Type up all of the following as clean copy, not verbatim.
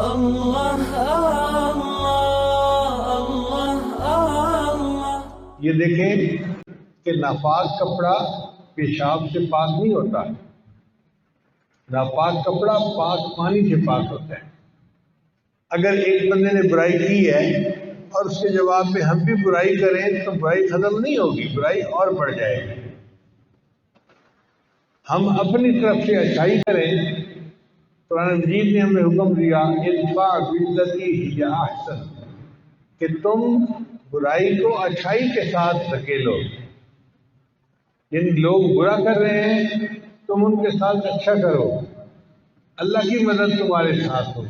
اللہ اللہ اللہ۔ یہ دیکھیں کہ ناپاک کپڑا پیشاب سے پاک نہیں ہوتا، ناپاک کپڑا پاک پانی سے پاک ہوتا ہے۔ اگر ایک بندے نے برائی کی ہے اور اس کے جواب میں ہم بھی برائی کریں تو برائی ختم نہیں ہوگی، برائی اور بڑھ جائے گی۔ ہم اپنی طرف سے اچھائی کریں۔ قرآن مجید نے ہمیں حکم دیا ادفع بالتی ہی احسن، کہ تم برائی کو اچھائی کے ساتھ دھکیلو۔ یعنی لوگ برا کر رہے ہیں تم ان کے ساتھ اچھا کرو، اللہ کی مدد تمہارے ساتھ ہو۔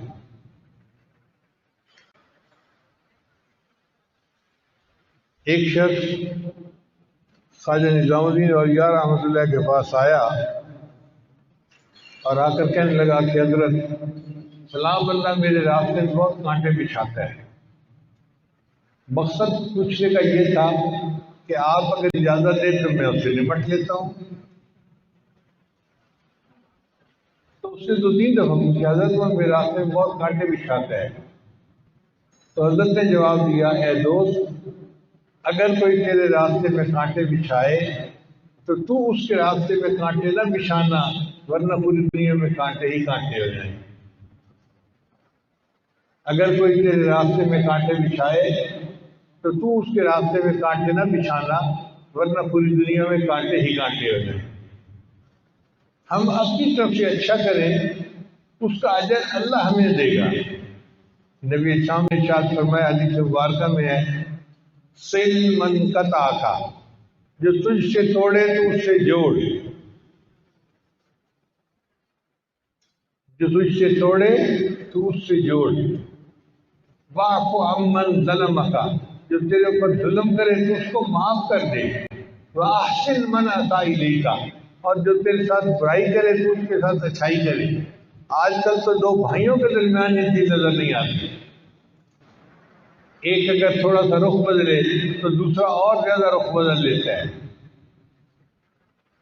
ایک شخص خواجہ نظام الدین اولیاء رحمۃ اللہ کے پاس آیا اور آ کر کہنے لگا کہ حضرت فلاں بندہ میرے راستے میں بہت کانٹے بچھاتا ہے۔ مقصد پوچھنے کا یہ تھا کہ آپ اگر اجازت دیں تو میں اس سے نمٹ لیتا ہوں۔ تو اس سے 2-3 دفعہ پوچھا حضرت وہ میرے راستے میں بہت کانٹے بچھاتا ہے۔ تو حضرت نے جواب دیا اے دوست، اگر کوئی تیرے راستے میں کانٹے بچھائے تو اس کے راستے میں کانٹے نہ بچھانا، ورنہ پوری دنیا میں کانٹے ہی کانٹے ہو جائیں۔ اگر کوئی تیرے راستے میں کانٹے بچھائے تو اس کے راستے میں کانٹے نہ بچھانا، ورنہ پوری دنیا میں کانٹے ہی کانٹے ہو جائیں۔ ہم اپنی طرف سے اچھا کریں، اس کا اجر اللہ ہمیں دے گا۔ نبی اسلام نے ارشاد فرمایا، حدیث مبارکہ میں ہے، سل من قطعک، جو تجھ سے توڑے تو اس سے جوڑ، جو تجھ سے توڑے تو اس سے جوڑ۔ واعف عمن ظلمک، جو تیرے اوپر ظلم کرے تو اس کو معاف کر دے۔ واحسن من اساء الیک، اور جو تیرے ساتھ برائی کرے تو اس کے ساتھ اچھائی کرے۔ آج کل تو 2 بھائیوں کے درمیان یہ چیز نظر نہیں آتی۔ ایک اگر تھوڑا سا رخ بدلے تو دوسرا اور زیادہ رخ بدل لیتا ہے۔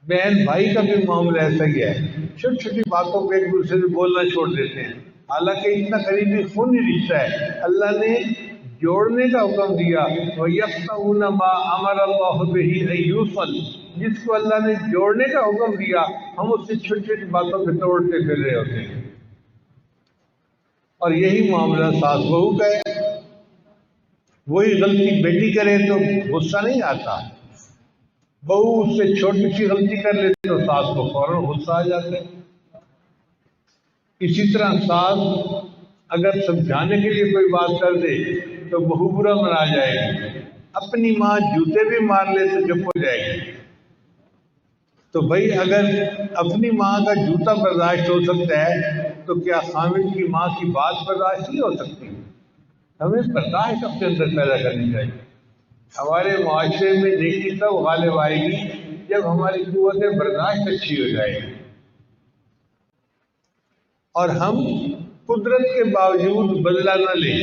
بہن بھائی کا بھی معاملہ ایسا ہی ہے، چھوٹی چھوٹی باتوں پہ ایک دوسرے سے بولنا چھوڑ دیتے ہیں، حالانکہ اتنا قریبی خونی رشتہ ہے۔ اللہ نے جوڑنے کا حکم دیا، وَيَقْطَعُونَ مَا أَمَرَ اللَّهُ بِهِ أَن يُوصَلَ، جس کو اللہ نے جوڑنے کا حکم دیا ہم اس سے چھوٹی چھوٹی باتوں پہ توڑتے پھر رہے ہوتے ہیں۔ اور یہی معاملہ ساس بہو کا ہے۔ وہی غلطی بیٹی کرے تو غصہ نہیں آتا، بہو اس سے چھوٹی سی غلطی کر لیتے تو ساس کو فوراً غصہ آ جاتا ہے۔ اسی طرح ساس اگر سمجھانے کے لیے کوئی بات کر دے تو بہو برا منا جائے گی، اپنی ماں جوتے بھی مار لے تو چپ ہو جائے گی۔ تو بھائی اگر اپنی ماں کا جوتا برداشت ہو سکتا ہے تو کیا خامد کی ماں کی بات برداشت نہیں ہو سکتی؟ ہمیں برداشت اپنے اندر پیدا کرنی چاہیے۔ ہمارے معاشرے میں نیکی تب غالب آئے گی جب ہماری قوت برداشت اچھی ہو جائے گی، اور ہم قدرت کے باوجود بدلہ نہ لیں۔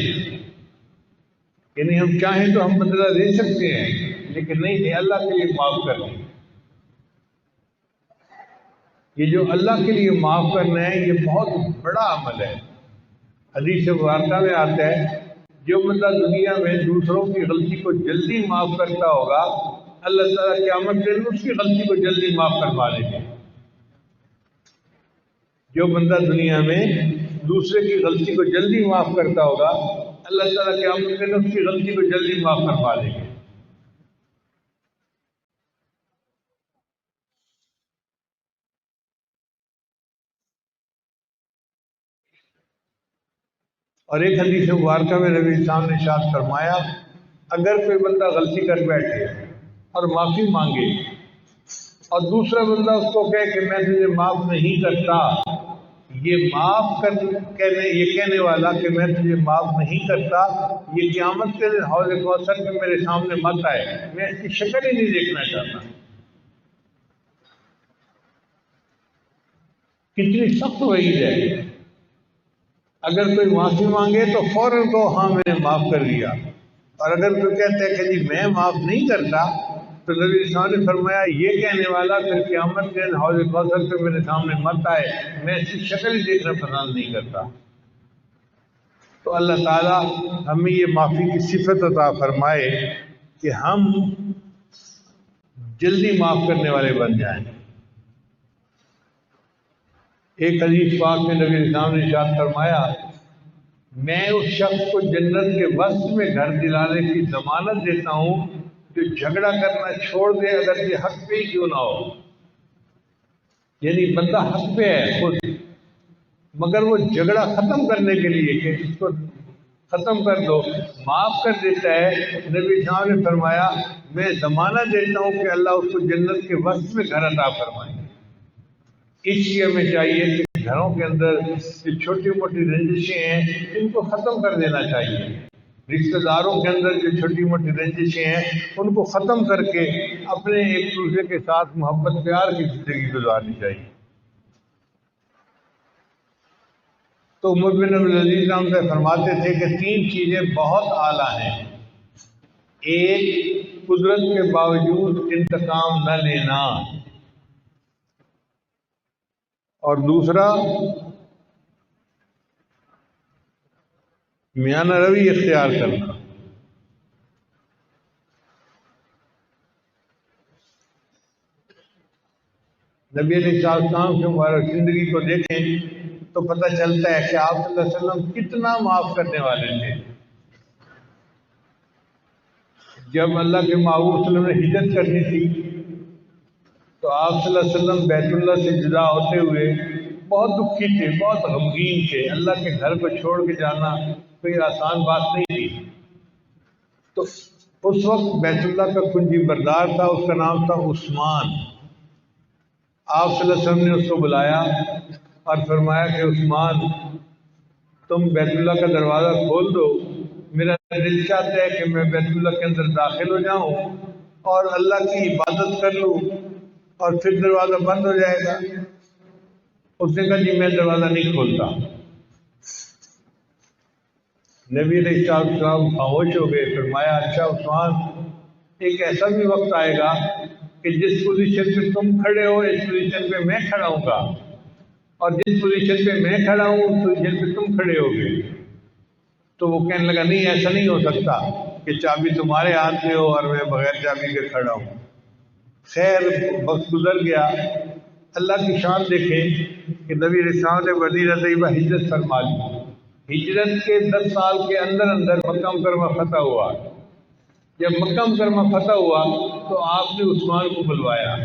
یعنی ہم چاہیں تو ہم بدلہ لے سکتے ہیں، لیکن نہیں اللہ کے لیے معاف کر دیں۔ یہ جو اللہ کے لیے معاف کرنا ہے یہ بہت بڑا عمل ہے۔ حدیث مبارکہ میں آتا ہے، جو بندہ دنیا میں دوسروں کی غلطی کو جلدی معاف کرتا ہوگا، اللہ تعالیٰ قیامت کے دن اس کی غلطی کو جلدی معاف کروا دیں گے۔ جو بندہ دنیا میں دوسرے کی غلطی کو جلدی معاف کرتا ہوگا، اللہ تعالیٰ قیامت کے دن اس کی غلطی کو جلدی معاف کروا دیں گے۔ اور ایک حدیث مبارکہ میں نبی اسلام نے ارشاد فرمایا، اگر کوئی بندہ غلطی کر بیٹھے اور معافی مانگے اور دوسرا بندہ اس کو کہے کہ میں تجھے معاف نہیں کرتا، یہ کہنے والا کہ میں تجھے معاف نہیں کرتا، یہ قیامت کے دن حوض کوثر میں میرے سامنے مت آئے، میں اس کی شکل ہی نہیں دیکھنا چاہتا۔ کتنی سخت وعید ہے۔ اگر کوئی معافی مانگے تو فوراً کو ہاں میں نے معاف کر دیا، اور اگر کوئی کہتا ہے کہ جی میں معاف نہیں کرتا تو نبی اسلام نے فرمایا یہ کہنے والا پھر قیامت کے دن حوض کوثر پہ میرے سامنے مت آئے، میں اس کی شکل ہی دیکھنا پسند نہیں کرتا۔ تو اللہ تعالیٰ ہمیں یہ معافی کی صفت عطا فرمائے کہ ہم جلدی معاف کرنے والے بن جائیں۔ ایک حدیث پاک میں نبی اسلام نے ارشاد فرمایا، میں اس شخص کو جنت کے وسط میں گھر دلانے کی ضمانت دیتا ہوں جو جھگڑا کرنا چھوڑ دے اگر یہ حق پہ ہی کیوں نہ ہو۔ یعنی بندہ حق پہ ہے خود، مگر وہ جھگڑا ختم کرنے کے لیے کہ اس کو ختم کر دو، معاف کر دیتا ہے۔ نبی صاحب نے فرمایا میں ضمانت دیتا ہوں کہ اللہ اس کو جنت کے وسط میں گھر عطا فرمائے۔ اس لیے ہمیں چاہیے کہ گھروں کے اندر جو چھوٹی موٹی رنجشیں ہیں ان کو ختم کر دینا چاہیے، رشتہ داروں کے اندر جو چھوٹی موٹی رنجشیں ہیں ان کو ختم کر کے اپنے ایک دوسرے کے ساتھ محبت پیار کی زندگی گزارنی چاہیے۔ تو عمر بن عبدالعزیز ہم سے فرماتے تھے کہ 3 چیزیں بہت اعلیٰ ہیں۔ ایک، قدرت کے باوجود انتقام نہ لینا، اور دوسرا میانہ روی اختیار کرنا۔ نبی علیہ السلام کے مبارک زندگی کو دیکھیں تو پتہ چلتا ہے کہ آپ صلی اللہ علیہ وسلم کتنا معاف کرنے والے تھے۔ جب اللہ کے محبوب صلی اللہ علیہ وسلم نے ہجرت کرنی تھی تو آپ صلی اللہ علیہ وسلم بیت اللہ سے جدا ہوتے ہوئے بہت دکھی تھے، بہت غمگین تھے۔ اللہ کے گھر کو چھوڑ کے جانا کوئی آسان بات نہیں تھی۔ تو اس وقت بیت اللہ کا کنجی بردار تھا، اس کا نام تھا عثمان۔ آپ صلی اللہ علیہ وسلم نے اس کو بلایا اور فرمایا کہ عثمان تم بیت اللہ کا دروازہ کھول دو، میرا دل چاہتا ہے کہ میں بیت اللہ کے اندر داخل ہو جاؤں اور اللہ کی عبادت کر لوں اور پھر دروازہ بند ہو جائے گا۔ اس نے کہا جی میں دروازہ نہیں کھولتا۔ نبی علیہ السلام خاموش ہو گئے، فرمایا اچھا عثمان، ایک ایسا بھی وقت آئے گا کہ جس پوزیشن پہ تم کھڑے ہو اس پوزیشن پہ میں کھڑا ہوں گا، اور جس پوزیشن پہ میں کھڑا ہوں اس پوزیشن پہ تم کھڑے ہو گے۔ تو وہ کہنے لگا نہیں ایسا نہیں ہو سکتا کہ چابی تمہارے ہاتھ میں ہو اور میں بغیر چابی کے کھڑا ہوں۔ خیر وقت گزر گیا۔ اللہ کی شان دیکھیں کہ نبی علیہ السلام نے مدینہ طیبہ ہجرت فرما لی۔ ہجرت کے 10 سال کے اندر اندر مکہ مکرمہ فتح ہوا۔ جب مکہ مکرمہ فتح ہوا تو آپ نے عثمان کو بلوایا۔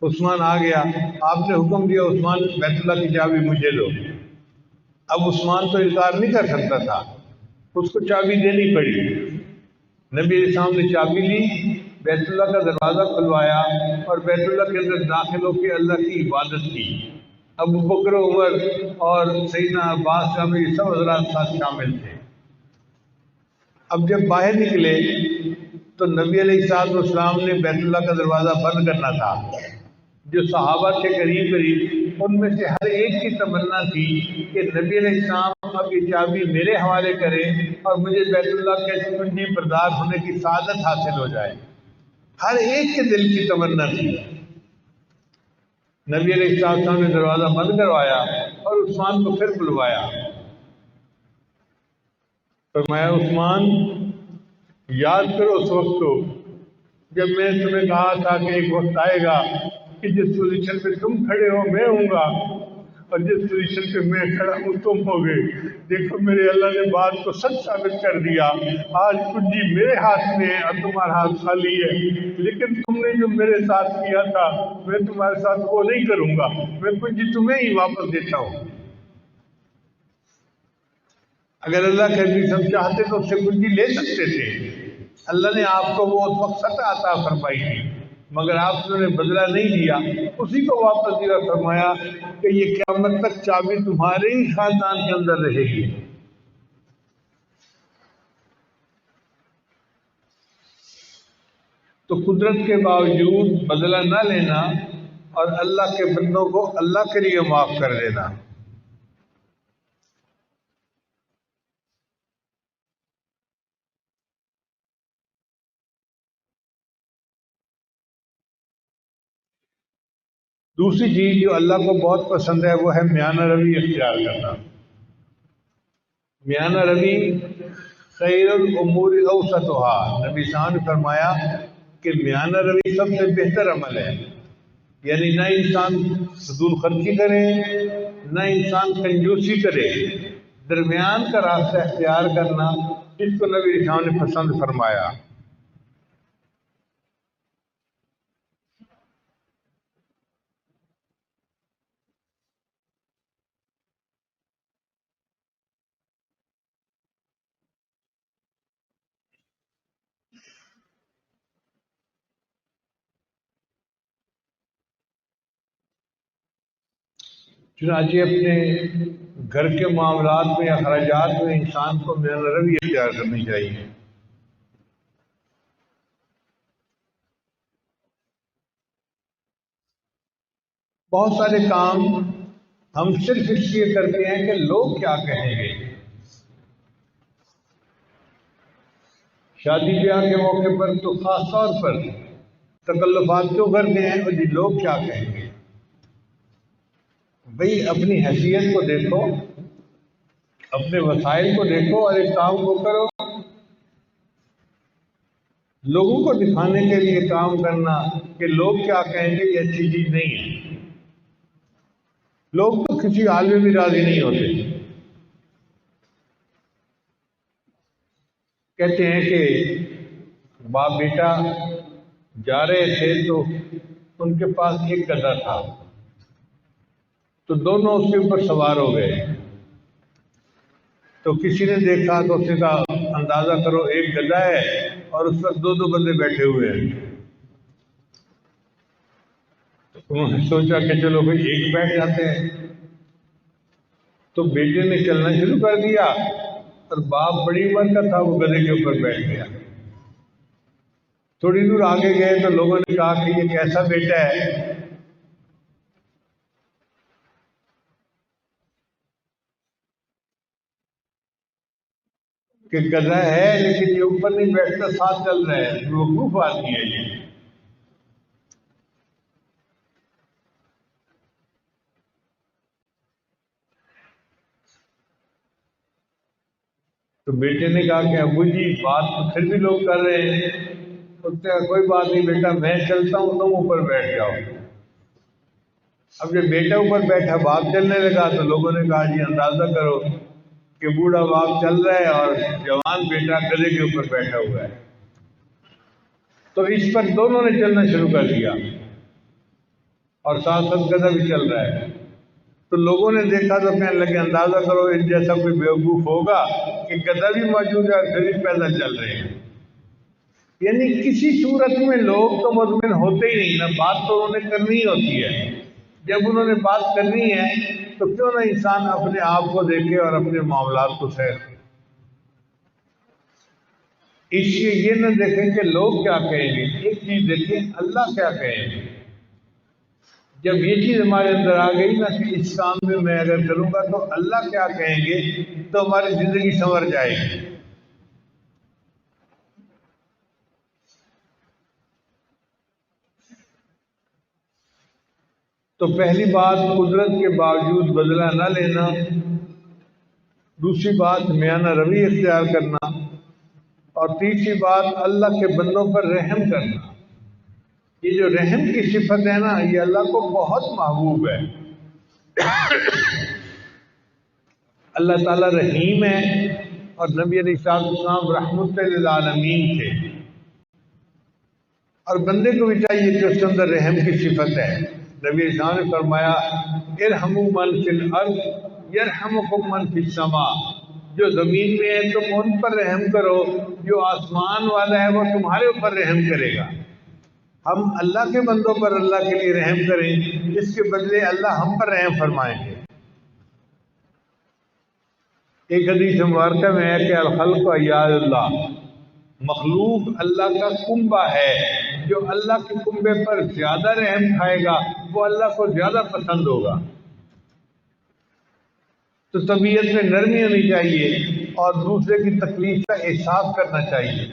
عثمان آ گیا، آپ نے حکم دیا عثمان بیت اللہ کی چابی مجھے دو۔ اب عثمان تو انکار نہیں کر سکتا تھا، اس کو چابی دینی پڑی۔ نبی علیہ السلام نے چابی لی، بیت اللہ کا دروازہ کھلوایا اور بیت اللہ کے اندر داخل ہو کے اللہ کی عبادت کی۔ ابو بکر عمر اور سیدنا عباس کا بھی سب حضرات ساتھ شامل تھے۔ اب جب باہر نکلے تو نبی علیہ السلام نے بیت اللہ کا دروازہ بند کرنا تھا۔ جو صحابہ کے قریب ان میں سے ہر ایک کی تمنا تھی کہ نبی علیہ السلام اب یہ چابی میرے حوالے کریں اور مجھے بیت اللہ کے کنجی بردار ہونے کی سعادت حاصل ہو جائے۔ ہر ایک کے دل کی تمنا تھی۔ نبی علیہ السلام نے دروازہ بند کروایا اور عثمان کو پھر بلوایا۔ فرمایا عثمان یاد کرو اس وقت کو جب میں نے تمہیں کہا تھا کہ ایک وقت آئے گا کہ جس پوزیشن پہ تم کھڑے ہو میں ہوں گا اور جس پوزیشن پہ میں کھڑا ہوں تم ہوگے۔ دیکھو میرے اللہ نے بات کو سچ ثابت کر دیا۔ آج کنجی میرے ہاتھ میں ہے اور تمہارا ہاتھ خالی ہے، لیکن تم نے جو میرے ساتھ کیا تھا میں تمہارے ساتھ وہ نہیں کروں گا، میں کنجی تمہیں ہی واپس دیتا ہوں۔ اگر اللہ کے حبیب ہم چاہتے تو اس سے کنجی لے سکتے تھے۔ اللہ نے آپ کو وہ اس وقت فتح عطا فرمائی تھی، مگر آپ نے بدلہ نہیں دیا، اسی کو واپس دیا۔ فرمایا کہ یہ قیامت تک چابی تمہارے ہی خاندان کے اندر رہے گی۔ تو قدرت کے باوجود بدلہ نہ لینا اور اللہ کے بندوں کو اللہ کے لیے معاف کر دینا۔ دوسری چیز جو اللہ کو بہت پسند ہے وہ ہے میانہ روی اختیار کرنا۔ میانہ روی خیر الامور اوسطھا، نبی صاحب نے فرمایا کہ میانہ روی سب سے بہتر عمل ہے، یعنی نہ انسان فضول خرچی کرے نہ انسان کنجوسی کرے، درمیان کا راستہ اختیار کرنا، اس کو نبی صاحب نے پسند فرمایا۔ چنانچہ اپنے گھر کے معاملات میں یا اخراجات میں انسان کو میانہ روی اختیار کرنی چاہیے۔ بہت سارے کام ہم صرف اس لیے کرتے ہیں کہ لوگ کیا کہیں گے۔ شادی بیاہ کے موقع پر تو خاص طور پر تکلفات کیوں کرتے ہیں؟ جی لوگ کیا کہیں گے۔ بھئی اپنی حیثیت کو دیکھو، اپنے وسائل کو دیکھو اور ایک کام کو کرو۔ لوگوں کو دکھانے کے لیے کام کرنا کہ لوگ کیا کہیں گے، یہ اچھی چیز نہیں ہے۔ لوگ تو کسی حال میں بھی راضی نہیں ہوتے۔ کہتے ہیں کہ باپ بیٹا جا رہے تھے تو ان کے پاس ایک گدھا تھا، تو دونوں اس کے اوپر سوار ہو گئے۔ تو کسی نے دیکھا تو اس نے کہا اندازہ کرو ایک گدھا ہے اور اس پر دو دو بندے بیٹھے ہوئے ہیں۔ تو انہوں نے سوچا کہ چلو بھائی ایک بیٹھ جاتے ہیں۔ تو بیٹے نے چلنا شروع کر دیا اور باپ بڑی عمر کا تھا، وہ گدھے کے اوپر بیٹھ گیا۔ تھوڑی دور آگے گئے تو لوگوں نے کہا کہ یہ کیسا بیٹا ہے کہ گدھا ہے لیکن یہ اوپر نہیں بیٹھتا، ساتھ چل رہا ہے، بیوقوف آدمی ہے یہ۔ تو بیٹے نے کہا کہ ابو جی بات تو پھر بھی لوگ کر رہے ہیں۔ اس نے کہا کوئی بات نہیں بیٹا، میں چلتا ہوں تم اوپر بیٹھ جاؤ۔ اب جب بیٹا اوپر بیٹھا باپ چلنے لگا تو لوگوں نے کہا جی اندازہ کرو کہ بوڑھا باپ چل رہا ہے اور جوان بیٹا گدھے کے اوپر بیٹھا ہوا ہے۔ تو اس پر دونوں نے چلنا شروع کر دیا اور ساتھ ساتھ گدھا بھی چل رہا ہے۔ تو لوگوں نے دیکھا تو کہنے لگے اندازہ کرو ان جیسا کوئی بیوقوف ہوگا کہ گدھا بھی موجود ہے اور پھر بھی پیدل چل رہے ہیں۔ یعنی کسی صورت میں لوگ تو مطمئن ہوتے ہی نہیں، نہ بات تو انہوں نے کرنی ہی ہوتی ہے۔ جب انہوں نے بات کرنی ہے تو کیوں نہ انسان اپنے آپ کو دیکھے اور اپنے معاملات کو سیر۔ اس لیے یہ نہ دیکھیں کہ لوگ کیا کہیں گے، ایک چیز دیکھیں اللہ کیا کہیں گے۔ جب یہ چیز ہمارے اندر آ گئی نا کہ اس کام میں اگر کروں گا تو اللہ کیا کہیں گے، تو ہماری زندگی سنور جائے گی۔ تو پہلی بات قدرت کے باوجود بدلہ نہ لینا، دوسری بات میانہ روی اختیار کرنا، اور تیسری بات اللہ کے بندوں پر رحم کرنا۔ یہ جو رحم کی صفت ہے نا یہ اللہ کو بہت محبوب ہے۔ اللہ تعالیٰ رحیم ہے اور نبی علیہ السلام رحمت للعالمین تھے، اور بندے کو بھی چاہیے کہ اس کے اندر رحم کی صفت ہے۔ نبی علیہ السلام نے فرمایا ارحموا من فی الارض یرحمکم من فی السماء، جو زمین میں ہے تم ان پر رحم کرو، جو آسمان والا ہے وہ تمہارے اوپر رحم کرے گا۔ ہم اللہ کے بندوں پر اللہ کے لیے رحم کریں، اس کے بدلے اللہ ہم پر رحم فرمائیں گے۔ ایک حدیث مبارکہ میں ہے کہ الخلق عیال اللہ، مخلوق اللہ کا کنبہ ہے، جو اللہ کے کنبے پر زیادہ رحم کھائے گا وہ اللہ کو زیادہ پسند ہوگا۔ تو طبیعت میں نرمی ہونی چاہیے اور دوسرے کی تکلیف کا احساس کرنا چاہیے،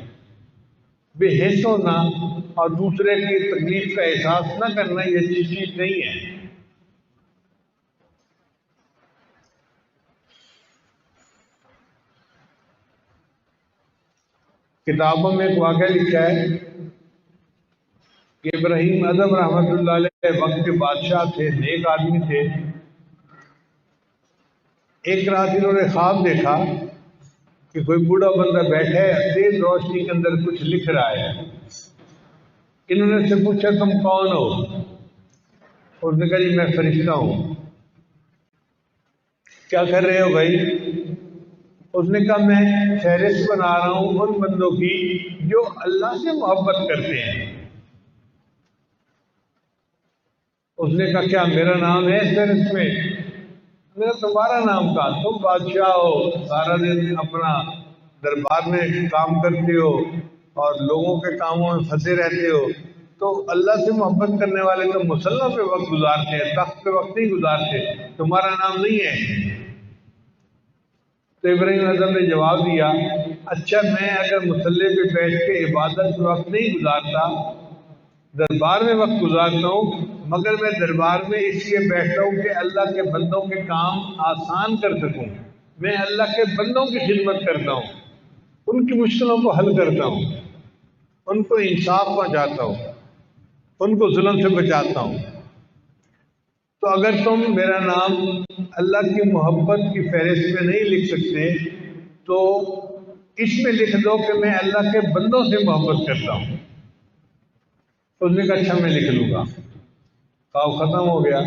بے حس ہونا اور دوسرے کی تکلیف کا احساس نہ کرنا یہ اچھی چیز نہیں ہے۔ کتابوں میں ایک واقعہ لکھا ہے کہ ابراہیم اعظم رحمۃ اللہ علیہ وقت کے بادشاہ تھے، نیک آدمی تھے۔ ایک رات انہوں نے خواب دیکھا کہ کوئی بوڑھا بندہ بیٹھا ہے، تیز روشنی کے اندر کچھ لکھ رہا ہے۔ انہوں نے اس سے پوچھا تم کون ہو؟ اس نے کہا جی میں فرشتہ ہوں۔ کیا کر رہے ہو بھائی؟ اس نے کہا میں فہرست بنا رہا ہوں ان بندوں کی جو اللہ سے محبت کرتے ہیں۔ اس نے کہا کیا میرا نام ہے اس فہرست میں؟ میرا تمہارا نام کہا، تم بادشاہ ہو، سارا دن اپنا دربار میں کام کرتے ہو اور لوگوں کے کاموں میں پھنسے رہتے ہو، تو اللہ سے محبت کرنے والے تو مسلح پہ وقت گزارتے ہیں، تخت پہ وقت نہیں گزارتے، تمہارا نام نہیں ہے۔ تو ابراہیم اعظم نے جواب دیا اچھا میں اگر مصلی پہ بیٹھ کے عبادت پہ وقت نہیں گزارتا، دربار میں وقت گزارتا ہوں، مگر میں دربار میں اس لیے بیٹھتا ہوں کہ اللہ کے بندوں کے کام آسان کر سکوں، میں اللہ کے بندوں کی خدمت کرتا ہوں، ان کی مشکلوں کو حل کرتا ہوں، ان کو انصاف پہنچاتا ہوں، ان کو ظلم سے بچاتا ہوں۔ تو اگر تم میرا نام اللہ کی محبت کی فہرست میں نہیں لکھ سکتے تو اس میں لکھ دو کہ میں اللہ کے بندوں سے محبت کرتا ہوں۔ اس نے کہا اچھا میں لکھ لوں گا۔ خواب ختم ہو گیا۔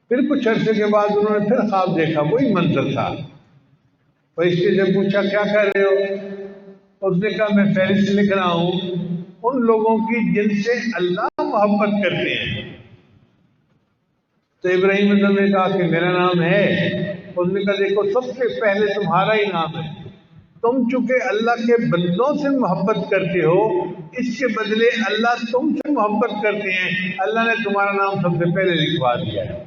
پھر کچھ عرصے کے بعد انہوں نے پھر خواب دیکھا، وہی منظر تھا۔ فرشتے سے پوچھا کیا کر رہے ہو؟ اس نے کہا میں فہرست لکھ رہا ہوں ان لوگوں کی جن سے اللہ محبت کرتے ہیں۔ تو ابراہیم اعظم نے کہا کہ میرا نام ہے؟ اس نے کہا دیکھو سب سے پہلے تمہارا ہی نام ہے، تم چونکہ اللہ کے بندوں سے محبت کرتے ہو، اس کے بدلے اللہ تم سے محبت کرتے ہیں، اللہ نے تمہارا نام سب سے پہلے لکھوا دیا ہے۔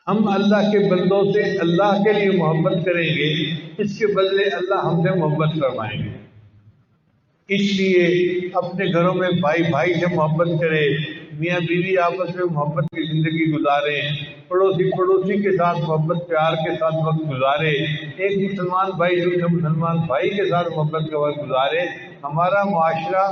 ہم اللہ کے بندوں سے اللہ کے لیے محبت کریں گے، اس کے بدلے اللہ ہم سے محبت فرمائیں گے۔ اس لیے اپنے گھروں میں بھائی بھائی سے محبت کرے، میاں بیوی آپس میں محبت کی زندگی گزارے، پڑوسی پڑوسی کے ساتھ محبت پیار کے ساتھ وقت گزارے، ایک مسلمان بھائی دوسرے مسلمان بھائی کے ساتھ محبت کا وقت گزارے۔ ہمارا معاشرہ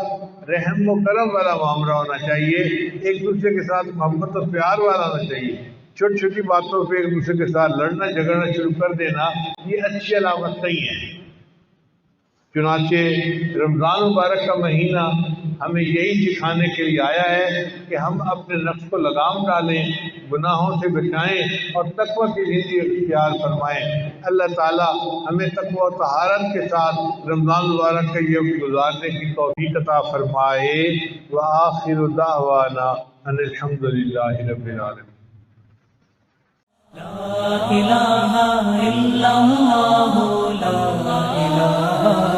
رحم و کرم والا معاملہ ہونا چاہیے، ایک دوسرے کے ساتھ محبت و پیار والا ہونا چاہیے۔ چھوٹی چھوٹی باتوں پہ ایک دوسرے کے ساتھ لڑنا جھگڑنا شروع کر دینا یہ اچھی علامت نہیں ہے۔ چنانچہ رمضان مبارک کا مہینہ ہمیں یہی سکھانے کے لیے آیا ہے کہ ہم اپنے نفس کو لگام ڈالیں، گناہوں سے بچائیں اور تقوی کی زندگی اختیار فرمائیں۔ اللہ تعالی ہمیں تقوی و طہارت کے ساتھ رمضان مبارک کا یہ گزارنے کی توفیق عطا فرمائے۔ وآخر دعوانا ان الحمد للہ رب العالمین۔ لا الہ الا اللہ، لا الہ